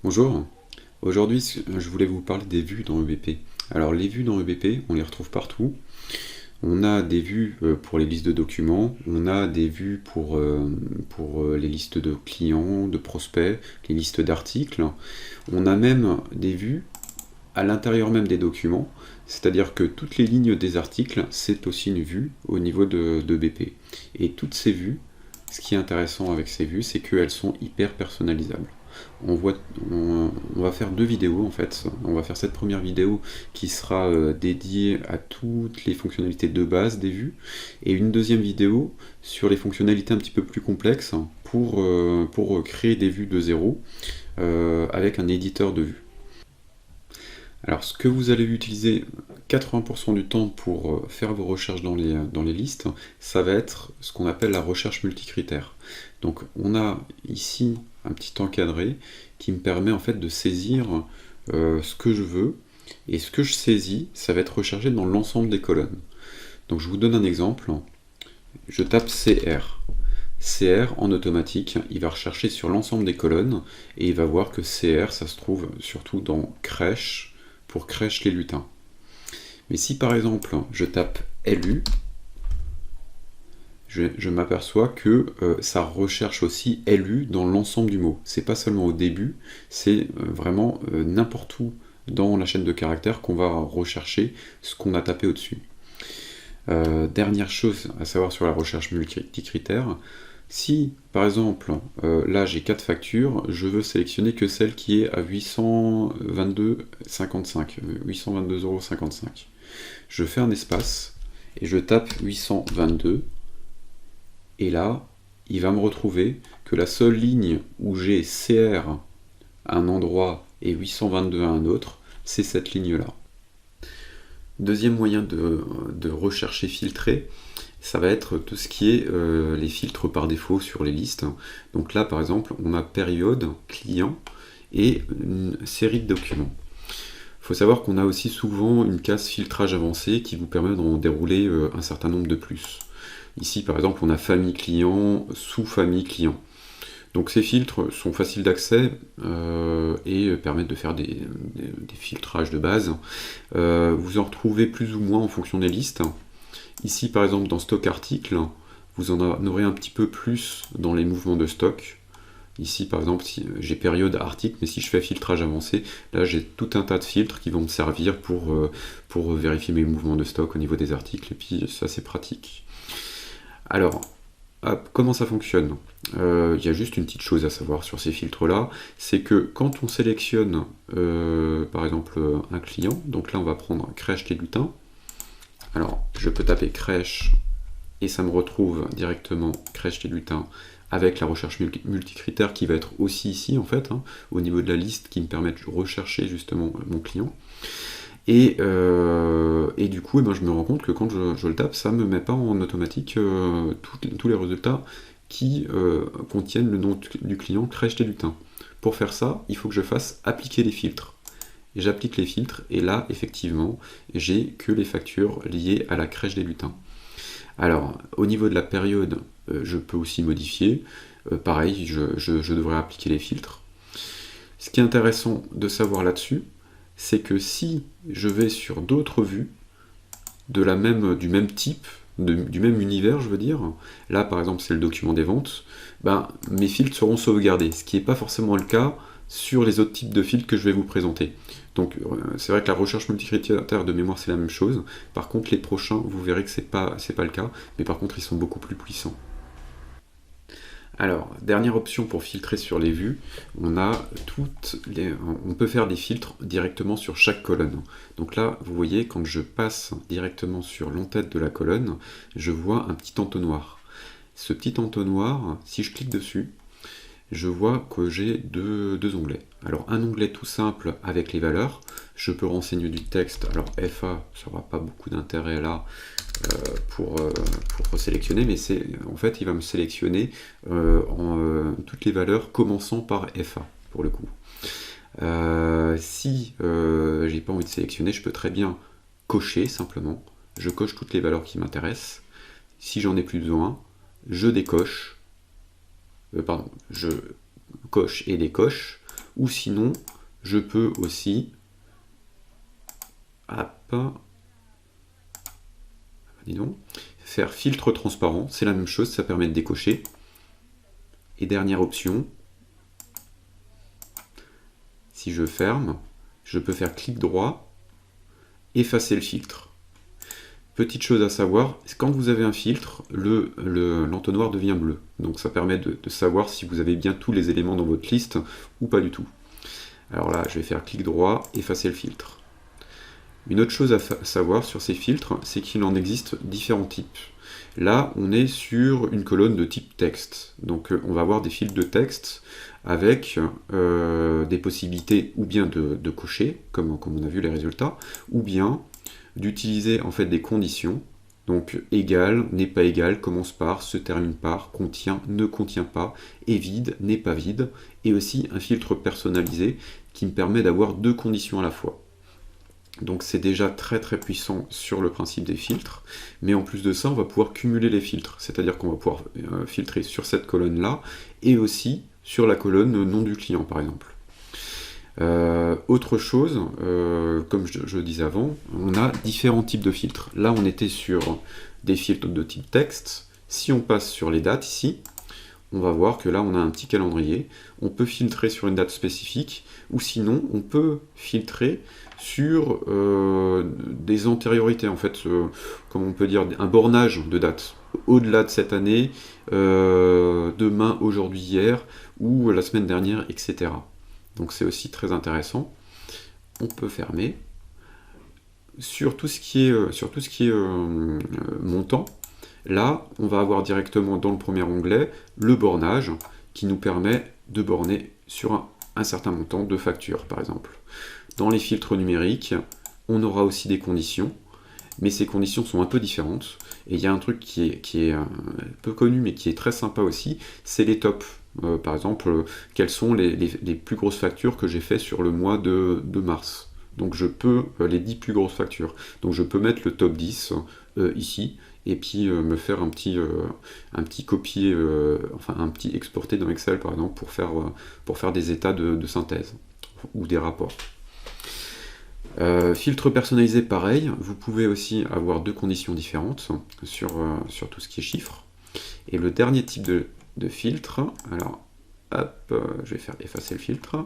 Bonjour, aujourd'hui je voulais vous parler des vues dans EBP. Alors les vues dans EBP, on les retrouve partout. On a des vues pour les listes de documents, on a des vues pour les listes de clients, de prospects, les listes d'articles. On a même des vues à l'intérieur même des documents, c'est-à-dire que toutes les lignes des articles, c'est aussi une vue au niveau de BP. Et toutes ces vues, ce qui est intéressant avec ces vues, c'est qu'elles sont hyper personnalisables. On va faire deux vidéos en fait. On va faire cette première vidéo qui sera dédiée à toutes les fonctionnalités de base des vues, et une deuxième vidéo sur les fonctionnalités un petit peu plus complexes pour créer des vues de zéro avec un éditeur de vues. Alors, ce que vous allez utiliser 80% du temps pour faire vos recherches dans les listes, ça va être ce qu'on appelle la recherche multicritère. Donc, on a ici un petit encadré qui me permet en fait de saisir ce que je veux, et ce que je saisis, ça va être recherché dans l'ensemble des colonnes. Donc, je vous donne un exemple. Je tape CR. CR en automatique, il va rechercher sur l'ensemble des colonnes et il va voir que CR, ça se trouve surtout dans crèche, pour crèche les lutins. Mais si par exemple je tape LU, je m'aperçois que ça recherche aussi LU dans l'ensemble du mot. C'est pas seulement au début, c'est vraiment n'importe où dans la chaîne de caractères qu'on va rechercher ce qu'on a tapé au-dessus. Dernière chose à savoir sur la recherche multicritère, si par exemple là j'ai 4 factures, je veux sélectionner que celle qui est à 822,55 822,55 €. Je fais un espace et je tape 822, et là il va me retrouver que la seule ligne où j'ai CR à un endroit et 822 à un autre, c'est cette ligne là. Deuxième moyen de rechercher filtrer, ça va être tout ce qui est les filtres par défaut sur les listes. Donc là par exemple on a période, client et une série de documents. Il faut savoir qu'on a aussi souvent une case filtrage avancé qui vous permet d'en dérouler un certain nombre de plus. Ici par exemple on a famille client, sous-famille client. Donc ces filtres sont faciles d'accès et permettent de faire des filtrages de base. Vous en retrouvez plus ou moins en fonction des listes. Ici par exemple dans stock article, vous en aurez un petit peu plus dans les mouvements de stock. Ici par exemple si j'ai période article, mais si je fais filtrage avancé, là j'ai tout un tas de filtres qui vont me servir pour vérifier mes mouvements de stock au niveau des articles, et puis ça c'est pratique. Alors, comment ça fonctionne? Il y a juste une petite chose à savoir sur ces filtres-là, c'est que quand on sélectionne par exemple un client, donc là on va prendre crèche les lutins. Alors, je peux taper crèche et ça me retrouve directement crèche les lutins avec la recherche multicritère qui va être aussi ici en fait, hein, au niveau de la liste qui me permet de rechercher justement mon client. Et du coup, je me rends compte que quand je le tape, ça ne me met pas en automatique tous les résultats qui contiennent le nom du client crèche des lutins. Pour faire ça, il faut que je fasse appliquer les filtres. Et j'applique les filtres, et là, effectivement, j'ai que les factures liées à la crèche des lutins. Alors, au niveau de la période, je peux aussi modifier. Pareil, je devrais appliquer les filtres. Ce qui est intéressant de savoir là-dessus, c'est que si je vais sur d'autres vues du même type, du même univers, je veux dire, là par exemple c'est le document des ventes, mes filtres seront sauvegardés, ce qui n'est pas forcément le cas sur les autres types de filtres que je vais vous présenter. Donc c'est vrai que la recherche multicritère de mémoire c'est la même chose, par contre les prochains vous verrez que c'est pas le cas, mais par contre ils sont beaucoup plus puissants. Alors, dernière option pour filtrer sur les vues, on peut faire des filtres directement sur chaque colonne. Donc là, vous voyez, quand je passe directement sur l'entête de la colonne, je vois un petit entonnoir. Ce petit entonnoir, si je clique dessus, je vois que j'ai deux onglets. Alors un onglet tout simple avec les valeurs, je peux renseigner du texte. Alors FA, ça n'aura pas beaucoup d'intérêt là pour sélectionner, mais en fait il va me sélectionner toutes les valeurs commençant par FA pour le coup. Si j'ai pas envie de sélectionner, je peux très bien cocher simplement. Je coche toutes les valeurs qui m'intéressent. Si j'en ai plus besoin, je décoche. Je coche et décoche, Ou sinon, je peux aussi dis donc, faire filtre transparent, c'est la même chose, ça permet de décocher. Et dernière option, si je ferme, je peux faire clic droit, effacer le filtre. Petite chose à savoir, quand vous avez un filtre, l'entonnoir devient bleu. Donc ça permet de savoir si vous avez bien tous les éléments dans votre liste ou pas du tout. Alors là, je vais faire clic droit, effacer le filtre. Une autre chose à savoir sur ces filtres, c'est qu'il en existe différents types. Là, on est sur une colonne de type texte. Donc on va avoir des filtres de texte avec des possibilités ou bien de cocher, comme on a vu les résultats, ou bien d'utiliser en fait des conditions. Donc égal, n'est pas égal, commence par, se termine par, contient, ne contient pas, est vide, n'est pas vide, et aussi un filtre personnalisé qui me permet d'avoir deux conditions à la fois. Donc c'est déjà très très puissant sur le principe des filtres, mais en plus de ça, on va pouvoir cumuler les filtres, c'est-à-dire qu'on va pouvoir filtrer sur cette colonne-là, et aussi sur la colonne nom du client par exemple. Autre chose, comme je disais avant, on a différents types de filtres. Là, on était sur des filtres de type texte. Si on passe sur les dates ici, on va voir que là, on a un petit calendrier. On peut filtrer sur une date spécifique, ou sinon, on peut filtrer sur des antériorités, en fait, comme on peut dire, un bornage de date. Au-delà de cette année, demain, aujourd'hui, hier, ou la semaine dernière, etc. Donc c'est aussi très intéressant. On peut fermer. Sur tout ce qui est montant, là, on va avoir directement dans le premier onglet le bornage qui nous permet de borner sur un certain montant de factures, par exemple. Dans les filtres numériques, on aura aussi des conditions, mais ces conditions sont un peu différentes. Et il y a un truc qui est peu connu, mais qui est très sympa aussi, c'est les tops. Par exemple, quelles sont les plus grosses factures que j'ai fait sur le mois de mars. Donc je peux, les 10 plus grosses factures. Donc je peux mettre le top 10 ici, et puis me faire un petit copier, enfin un petit exporter dans Excel par exemple, pour faire des états de synthèse, ou des rapports. Filtre personnalisé, pareil, vous pouvez aussi avoir deux conditions différentes sur tout ce qui est chiffres. Et le dernier type de filtre, alors hop, je vais faire effacer le filtre.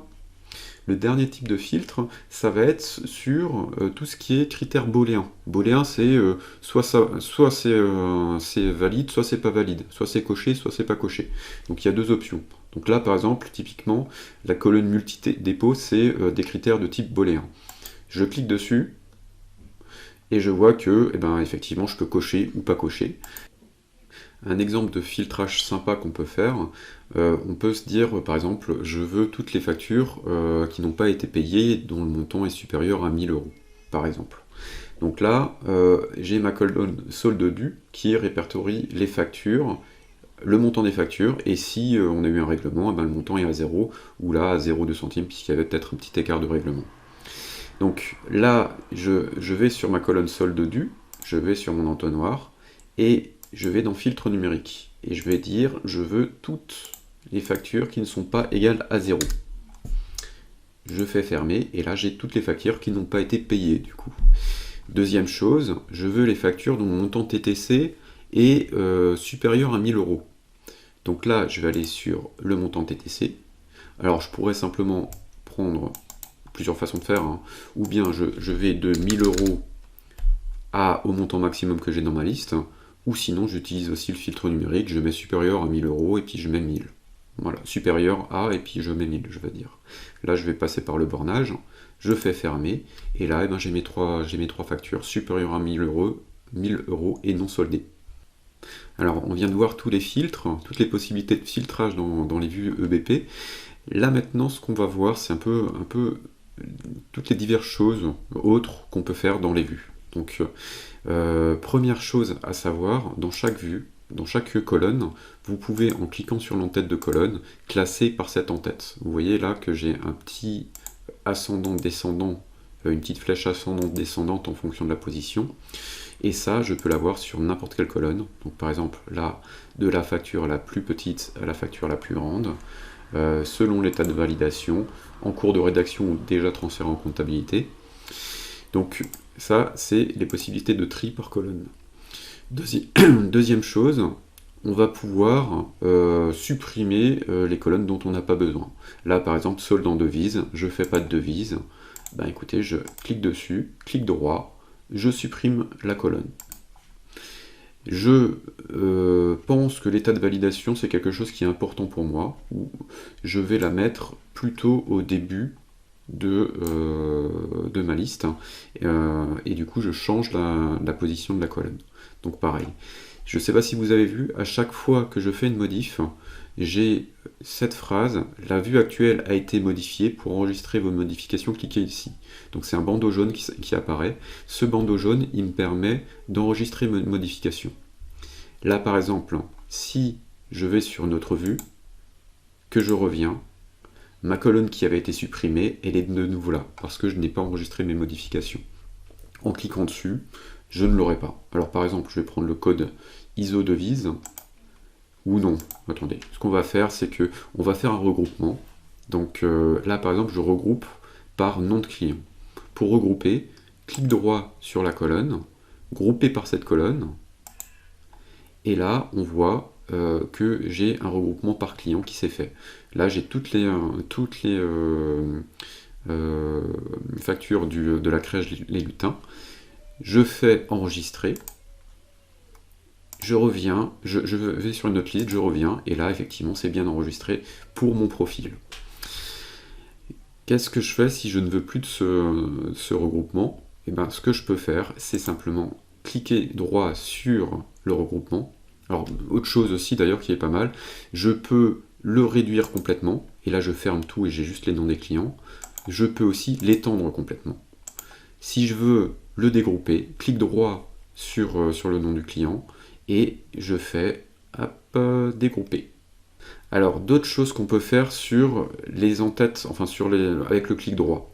Le dernier type de filtre, ça va être sur tout ce qui est critères booléens. Booléen, c'est soit c'est valide, soit c'est pas valide, soit c'est coché, soit c'est pas coché. Donc il y a deux options. Donc là, par exemple, typiquement, la colonne multi-dépôt, c'est des critères de type booléen. Je clique dessus et je vois que, effectivement, je peux cocher ou pas cocher. Un exemple de filtrage sympa qu'on peut faire, on peut se dire, par exemple, je veux toutes les factures qui n'ont pas été payées, dont le montant est supérieur à 1000 €, par exemple. Donc là, j'ai ma colonne solde dû qui répertorie les factures, le montant des factures, et si on a eu un règlement, le montant est à 0, ou là à 0,2 centimes, puisqu'il y avait peut-être un petit écart de règlement. Donc là, je vais sur ma colonne solde dû, je vais sur mon entonnoir, et je vais dans filtre numérique. Et je vais dire, je veux toutes les factures qui ne sont pas égales à 0. Je fais fermer, et là j'ai toutes les factures qui n'ont pas été payées du coup. Deuxième chose, je veux les factures dont le montant TTC est supérieur à 1000 €. Donc là, je vais aller sur le montant TTC. Alors je pourrais simplement prendre plusieurs façons de faire, hein. Ou bien je vais de 1000 € au montant maximum que j'ai dans ma liste, ou sinon j'utilise aussi le filtre numérique, je mets supérieur à 1000 € et puis je mets 1000. Voilà, supérieur à et puis je mets 1000, je vais dire. Là je vais passer par le bornage, je fais fermer, et là j'ai mes trois factures supérieures à 1000 € et non soldées. Alors on vient de voir tous les filtres, toutes les possibilités de filtrage dans les vues EBP. Là maintenant ce qu'on va voir c'est un peu toutes les diverses choses autres qu'on peut faire dans les vues. Donc première chose à savoir, dans chaque vue, dans chaque colonne, vous pouvez en cliquant sur l'entête de colonne, classer par cette entête. Vous voyez là que j'ai un petit ascendant-descendant, une petite flèche ascendante-descendante en fonction de la position. Et ça, je peux l'avoir sur n'importe quelle colonne. Donc par exemple, là, de la facture la plus petite à la facture la plus grande. selon l'état de validation, en cours de rédaction ou déjà transféré en comptabilité. Donc ça, c'est les possibilités de tri par colonne. Deuxième chose, on va pouvoir supprimer les colonnes dont on n'a pas besoin. Là, par exemple, solde en devise, je ne fais pas de devise. Ben, écoutez, je clique dessus, clic droit, je supprime la colonne. Je pense que l'état de validation, c'est quelque chose qui est important pour moi. Je vais la mettre plutôt au début de ma liste. Et du coup, je change la position de la colonne. Donc pareil. Je ne sais pas si vous avez vu, à chaque fois que je fais une modif, j'ai cette phrase, la vue actuelle a été modifiée, pour enregistrer vos modifications, cliquez ici. Donc c'est un bandeau jaune qui apparaît. Ce bandeau jaune, il me permet d'enregistrer mes modifications. Là par exemple, si je vais sur notre vue, que je reviens, ma colonne qui avait été supprimée, elle est de nouveau là, parce que je n'ai pas enregistré mes modifications. En cliquant dessus, je ne l'aurai pas. Alors par exemple, je vais prendre le code ISO devise, ou non, attendez, ce qu'on va faire, c'est que on va faire un regroupement. Donc là par exemple, je regroupe par nom de client. Pour regrouper, clic droit sur la colonne, grouper par cette colonne, et là on voit que j'ai un regroupement par client qui s'est fait. Là j'ai toutes les factures de la crèche Les Lutins. Je fais enregistrer, je reviens, je vais sur une autre liste, je reviens, et là effectivement c'est bien enregistré pour mon profil. Qu'est-ce que je fais si je ne veux plus de ce regroupement? Et bien, ce que je peux faire, c'est simplement cliquer droit sur le regroupement. Alors, autre chose aussi d'ailleurs qui est pas mal, je peux le réduire complètement, et là je ferme tout et j'ai juste les noms des clients. Je peux aussi l'étendre complètement. Si je veux le dégrouper, clic droit sur le nom du client, et je fais dégrouper. Alors, d'autres choses qu'on peut faire sur les en-têtes, enfin avec le clic droit.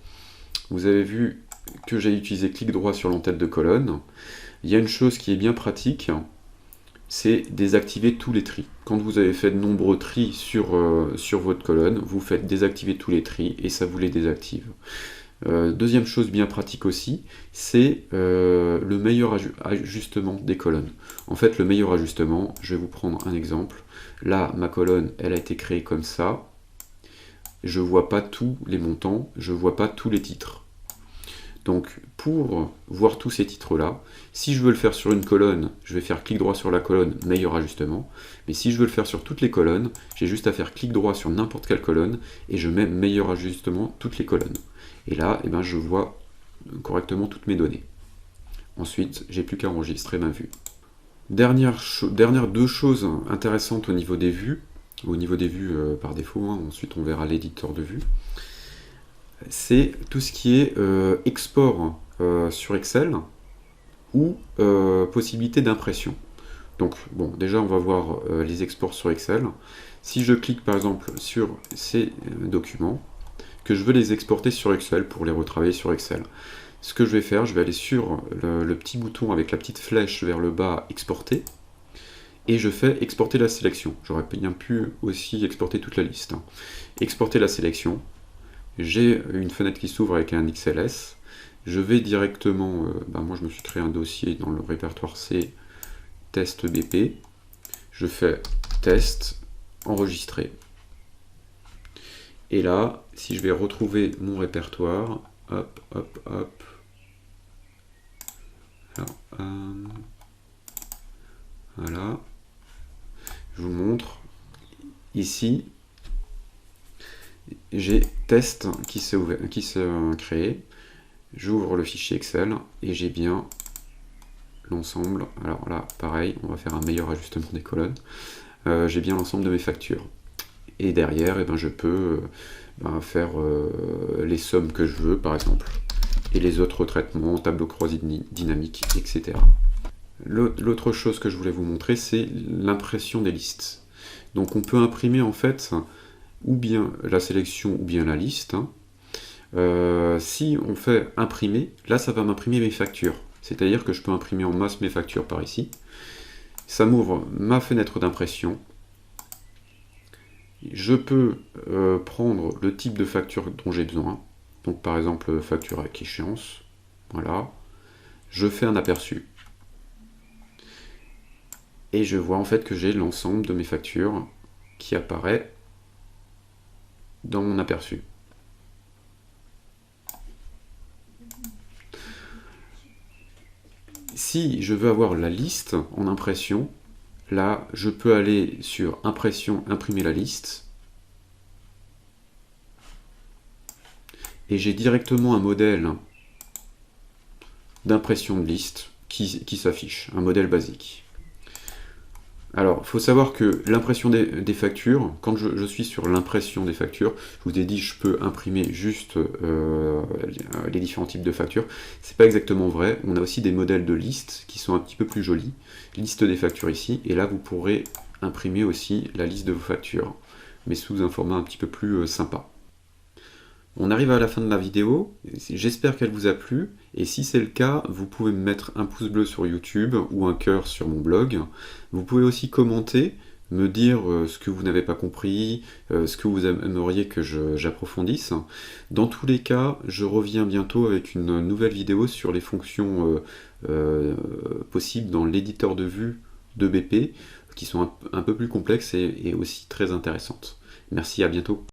Vous avez vu que j'ai utilisé clic droit sur l'en-tête de colonne. Il y a une chose qui est bien pratique, c'est désactiver tous les tris. Quand vous avez fait de nombreux tris sur votre colonne, vous faites désactiver tous les tris et ça vous les désactive. Deuxième chose bien pratique aussi, c'est le meilleur ajustement des colonnes. En fait, le meilleur ajustement, je vais vous prendre un exemple. Là, ma colonne, elle a été créée comme ça. Je ne vois pas tous les montants, je ne vois pas tous les titres. Donc, pour voir tous ces titres-là, si je veux le faire sur une colonne, je vais faire clic droit sur la colonne, meilleur ajustement. Mais si je veux le faire sur toutes les colonnes, j'ai juste à faire clic droit sur n'importe quelle colonne et je mets meilleur ajustement toutes les colonnes. Et là, eh ben, je vois correctement toutes mes données. Ensuite, j'ai plus qu'à enregistrer ma vue. Dernière deux choses intéressantes au niveau des vues, par défaut, hein, ensuite on verra l'éditeur de vue, c'est tout ce qui est export sur Excel ou possibilité d'impression. Donc bon, déjà on va voir les exports sur Excel. Si je clique par exemple sur ces documents, que je veux les exporter sur Excel pour les retravailler sur Excel, ce que je vais faire, je vais aller sur le petit bouton avec la petite flèche vers le bas, exporter, et je fais exporter la sélection. J'aurais bien pu aussi exporter toute la liste. Hein. Exporter la sélection, j'ai une fenêtre qui s'ouvre avec un XLS, je vais directement, moi je me suis créé un dossier dans le répertoire C, test BP, je fais test, enregistrer. Et là, si je vais retrouver mon répertoire, hop, hop, hop, alors, voilà, je vous montre, ici, j'ai test qui s'est créé, j'ouvre le fichier Excel et j'ai bien l'ensemble, alors là, pareil, on va faire un meilleur ajustement des colonnes, j'ai bien l'ensemble de mes factures. Et derrière, eh ben, je peux faire les sommes que je veux, par exemple, et les autres traitements, tableau croisé dynamique, etc. L'autre chose que je voulais vous montrer, c'est l'impression des listes. Donc on peut imprimer en fait ou bien la sélection ou bien la liste. Hein. Si on fait imprimer, là ça va m'imprimer mes factures. C'est-à-dire que je peux imprimer en masse mes factures par ici. Ça m'ouvre ma fenêtre d'impression. je peux prendre le type de facture dont j'ai besoin. Donc par exemple, facture avec échéance. Voilà. Je fais un aperçu. Et je vois en fait que j'ai l'ensemble de mes factures qui apparaît dans mon aperçu. Si je veux avoir la liste en impression, là, je peux aller sur Impression, imprimer la liste. Et j'ai directement un modèle d'impression de liste qui s'affiche, un modèle basique. Alors, il faut savoir que l'impression des factures, quand je suis sur l'impression des factures, je vous ai dit je peux imprimer juste les différents types de factures. C'est pas exactement vrai. On a aussi des modèles de listes qui sont un petit peu plus jolis. Liste des factures ici, et là vous pourrez imprimer aussi la liste de vos factures, mais sous un format un petit peu plus sympa. On arrive à la fin de la vidéo, j'espère qu'elle vous a plu, et si c'est le cas, vous pouvez me mettre un pouce bleu sur YouTube ou un cœur sur mon blog. Vous pouvez aussi commenter, me dire ce que vous n'avez pas compris, ce que vous aimeriez que j'approfondisse. Dans tous les cas, je reviens bientôt avec une nouvelle vidéo sur les fonctions possibles dans l'éditeur de vue de BP, qui sont un peu plus complexes et aussi très intéressantes. Merci, à bientôt.